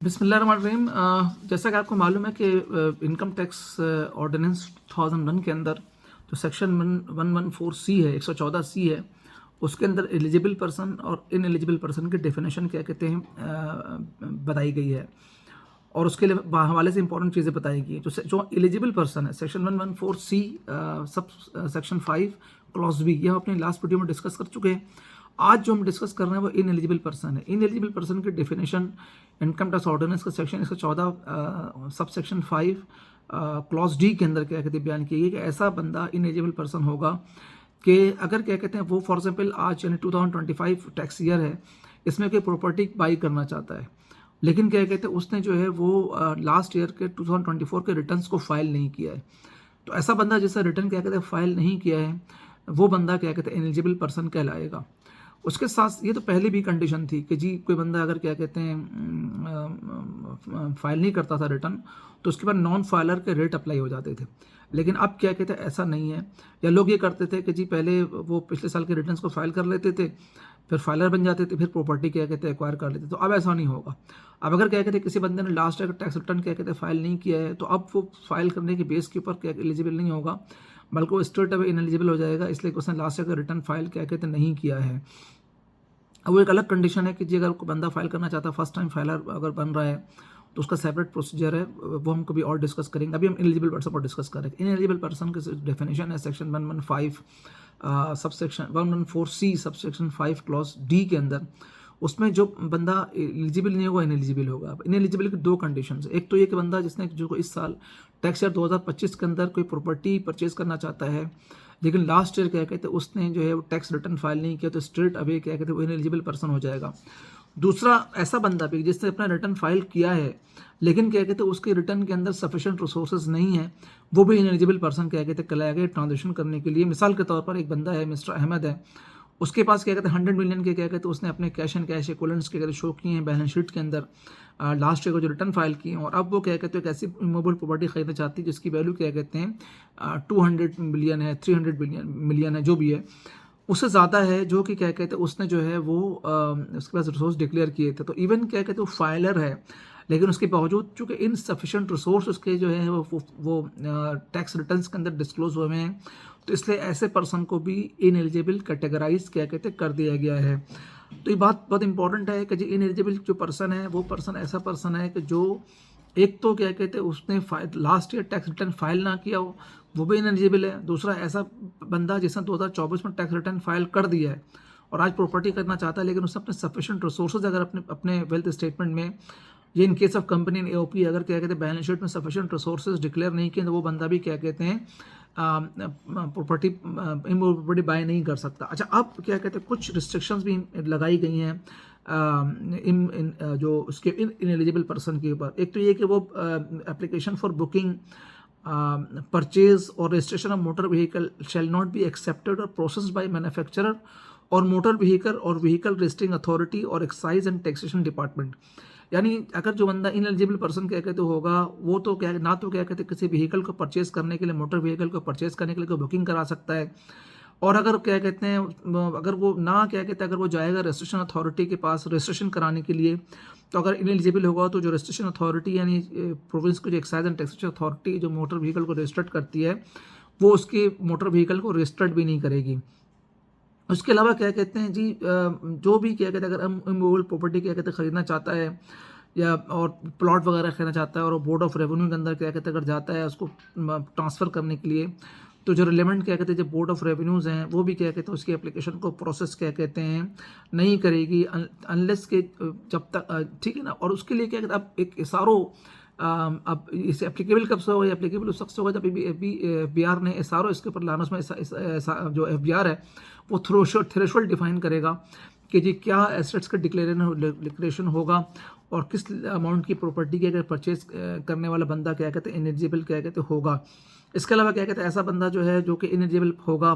बिस्मिल्लाहिर्रहमानिर्रहीम। जैसा कि आपको मालूम है कि इनकम टैक्स ऑर्डिनेंस 2001 के अंदर जो सेक्शन 114C है, 114C है, उसके अंदर एलिजिबल पर्सन और इन एलिजिबल पर्सन की डेफिनेशन क्या कहते हैं बताई गई है। और उसके हवाले से इंपॉर्टेंट चीज़ें बताई गई जो एलिजिबल पर्सन है। Section 114C sub section 5 clause B, यह हम अपने लास्ट वीडियो में डिस्कस कर चुके हैं। आज जो हम डिस्कस कर रहे हैं वो इन एलिजिबल पर्सन है। इन एलिजिबल पर्सन की डेफिनेशन इनकम टैक्स ऑर्डिनेंस का section 114 sub section 5 clause D के अंदर क्या कहते हैं बयान किया गया कि ऐसा बंदा इन एलिजिबल पर्सन होगा कि अगर क्या कहते हैं वो फॉर एग्जाम्पल आज यानी 2025 टैक्स ईयर है, इसमें कोई प्रॉपर्टी बाई करना चाहता है, लेकिन क्या कहते हैं उसने जो है वो लास्ट ईयर के 2024 के रिटर्न्स को फाइल नहीं किया है। तो ऐसा बंदा जिसका रिटर्न क्या कहते हैं फाइल नहीं किया है, वो बंदा क्या कहते हैं एलिजिबल पर्सन कहलाएगा। उसके साथ ये तो पहले भी कंडीशन थी कि जी कोई बंदा अगर क्या कहते हैं फाइल नहीं करता था रिटर्न, तो उसके बाद नॉन फाइलर के रेट अप्लाई हो जाते थे। लेकिन अब क्या कहते हैं ऐसा नहीं है, या लोग ये करते थे कि जी पहले वो पिछले साल के रिटर्न्स को फाइल कर लेते थे, फिर फाइलर बन जाते थे, फिर प्रॉपर्टी क्या कहते हैं एक्वायर कर लेते। तो अब ऐसा नहीं होगा। अब अगर क्या कहते हैं किसी बंदे ने लास्ट ईयर का टैक्स रिटर्न क्या कहते हैं फाइल नहीं किया है, तो अब वो फाइल करने के बेस के ऊपर क्या एलिजिबल नहीं होगा, बल्कि वो स्ट्रेट अवे इनएलिजिबल हो जाएगा, इसलिए उसने लास्ट ईयर का रिटर्न फाइल क्या कहते हैं नहीं किया है। अब वो एक अलग कंडीशन है कि जी अगर कोई बंदा फाइल करना चाहता है, फर्स्ट टाइम फाइलर अगर बन रहा है, तो उसका सेपरेट प्रोसीजर है, वो हम कभी और डिस्कस करेंगे। अभी हम इनएलिजिबल पर्सन पर डिस्कस करेंगे। इनएलिजिबल पर्सन की डेफिनेशन है section 115 sub section 114C sub section 5 clause D के अंदर। उसमें जो बंदा एलिजिबल नहीं होगा इनएलिजिबल होगा। अब इनएलिजिबल की दो कंडीशन है। एक तो ये कि बंदा जिसने जो इस साल टैक्स ईयर 2025 के अंदर कोई प्रॉपर्टी परचेज करना चाहता है, लेकिन लास्ट ईयर क्या कहते हैं उसने जो है वो टैक्स रिटर्न फाइल नहीं किया, तो स्ट्रेट अवे क्या कहते हैं वो इनएलिजिबल पर्सन हो जाएगा। दूसरा ऐसा बंदा भी जिसने अपना रिटर्न फाइल किया है, लेकिन क्या कहते हैं उसके रिटर्न के अंदर सफिशिएंट रिसोर्सेज नहीं है, वो भी इनएलिजिबल पर्सन क्या कहते हैं कहलाएगा ट्रांजेक्शन करने के लिए। मिसाल के तौर पर एक बंदा है मिस्टर अहमद है, उसके पास क्या कहते हैं 100 मिलियन के क्या कहते हैं उसने अपने कैश एंड कैश इक्विवेलेंट्स के कहते शो किए हैं बैलेंस शीट के अंदर लास्ट ईयर को जो रिटर्न फाइल किए हैं, और अब वो क्या कहते हैं एक ऐसी इमूवेबल प्रॉपर्टी खरीदना चाहती है जिसकी वैल्यू क्या कहते हैं 200 मिलियन है, 300 मिलियन है, जो भी है उससे ज़्यादा है, जो कि क्या कहते हैं उसने जो है वो उसके पास रिसोर्स डिक्लेयर किए थे। तो इवन क्या कहते हैं वो फाइलर है, लेकिन उसके बावजूद चूँकि इनसफिशिएंट रिसोर्स उसके जो है वो टैक्स रिटर्न्स के अंदर डिस्क्लोज हुए हैं, तो इसलिए ऐसे पर्सन को भी इनएलिजिबल कैटेगराइज क्या कहते हैं कर दिया गया है। तो ये बात बहुत इंपॉर्टेंट है कि जी इनएलिजिबल जो पर्सन है वो पर्सन ऐसा पर्सन है कि जो एक तो क्या कहते हैं उसने last year tax return file ना किया हो, वो भी इनएलिजिबल है। दूसरा ऐसा बंदा जिसने 2024 में टैक्स रिटर्न फाइल कर दिया है और आज प्रॉपर्टी करना चाहता है, लेकिन उसने अपने सफिशिएंट रिसोर्सेज अगर अपने अपने वेल्थ स्टेटमेंट में, ये in case of company AOP अगर क्या कहते हैं बैलेंस शीट में सफिशिएंट रिसोर्सेज डिक्लेयर नहीं किए, तो वो बंदा भी क्या कहते हैं प्रॉपर्टी प्रॉपर्टी बाय नहीं कर सकता। अच्छा, अब क्या कहते हैं कुछ रिस्ट्रिक्शंस भी लगाई गई हैं जो उसके इन एलिजिबल पर्सन के ऊपर। एक तो ये कि वो एप्लीकेशन फॉर बुकिंग परचेज और registration of motor vehicle shall not be accepted और प्रोसेस्ड बाय मैन्युफैक्चरर और मोटर व्हीकल और व्हीकल रजिस्टरिंग अथॉरिटी और एक्साइज एंड टैक्सेशन डिपार्टमेंट। यानी अगर जो बंदा इनएलिजिबल पर्सन क्या कहते होगा, वो तो क्या ना तो क्या कहते किसी व्हीकल को परचेज करने के लिए, मोटर व्हीकल को परचेज करने के लिए कोई बुकिंग करा सकता है, और अगर क्या कहते हैं अगर वो ना क्या कहते हैं अगर वो जाएगा रजिस्ट्रेशन अथॉरिटी के पास रजिस्ट्रेशन कराने के लिए, तो अगर इनएलिजिबल होगा तो जो रजिस्ट्रेशन अथॉरिटी यानी प्रोविंस की जो एक्साइज एंड टैक्सेशन अथॉरिटी जो मोटर व्हीकल को रजिस्टर्ड करती है, वो उसकी मोटर व्हीकल को रजिस्टर्ड भी नहीं करेगी। उसके अलावा क्या कहते हैं जी जो भी क्या कहते हैं अगर इमूवेबल प्रॉपर्टी क्या कहते हैं ख़रीदना चाहता है या और प्लॉट वगैरह खरीदना चाहता है और बोर्ड ऑफ रेवेन्यू के अंदर क्या कहते हैं अगर जाता है उसको ट्रांसफ़र करने के लिए, तो जो रिलेवेंट क्या कहते हैं जो बोर्ड ऑफ रेवेन्यूज़ हैं वो भी क्या कहते हैं उसकी एप्लीकेशन को प्रोसेस क्या कहते हैं नहीं करेगी अनलेस के जब तक ठीक है ना। और उसके लिए क्या कहते हैं अब एक एसआरओ अब इसे एप्लीकेबल कब से होगा, एप्लीकेबल उस वक्त से होगा जब एफबीआर ने एसआरओ इसके ऊपर लाना, उसमें जो एफबीआर है वो थ्रेशोल्ड डिफाइन करेगा कि जी क्या एसेट्स का डिक्लेरेशन होगा और किस अमाउंट की प्रॉपर्टी की अगर परचेज करने वाला बंदा क्या कहते हैं इनएलिजिबल क्या कहते होगा। इसके अलावा क्या कहते हैं ऐसा बंदा जो है जो कि इनएलिजिबल होगा,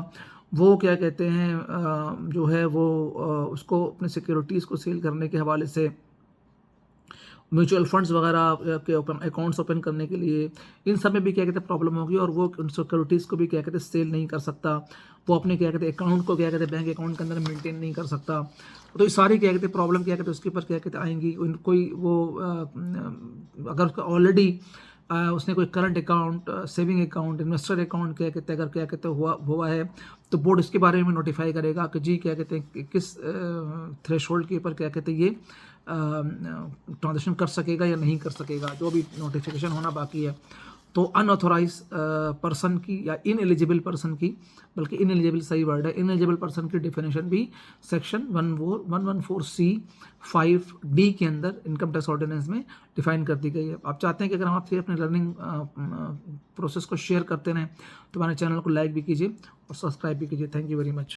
वो क्या कहते हैं जो है वो उसको अपने सिक्योरिटीज़ को सेल करने के हवाले से म्यूचुअल फंड्स वगैरह के ओपन अकाउंट्स ओपन करने के लिए, इन सब में भी क्या कहते हैं प्रॉब्लम होगी, और वो उन सिक्योरिटीज़ को भी क्या कहते हैं सेल नहीं कर सकता, वो अपने क्या कहते हैं अकाउंट को क्या कहते हैं बैंक अकाउंट के अंदर मेंटेन नहीं कर सकता। तो ये सारी क्या कहते हैं प्रॉब्लम क्या कहते हैं उसके ऊपर क्या कहते हैं आएंगी। कोई वो अगर ऑलरेडी उसने कोई current account, saving account, investor account क्या कहते हैं अगर क्या कहते हैं हुआ है, तो बोर्ड इसके बारे में नोटिफाई करेगा कि जी क्या कहते हैं किस थ्रेशोल्ड के ऊपर क्या कहते हैं ये ट्रांजेक्शन कर सकेगा या नहीं कर सकेगा, जो भी नोटिफिकेशन होना बाकी है। तो अनऑथोराइज पर्सन की या इनएलिजिबल पर्सन की, बल्कि इनएलिजिबल सही वर्ड है, इनएलिजिबल पर्सन की डेफिनेशन भी सेक्शन 114C(5)D के अंदर इनकम टैक्स ऑर्डिनेंस में डिफाइन कर दी गई है। आप चाहते हैं कि अगर हम आपसे अपने लर्निंग प्रोसेस को शेयर करते रहें तो हमारे चैनल को लाइक भी कीजिए और सब्सक्राइब भी कीजिए। Thank you very much.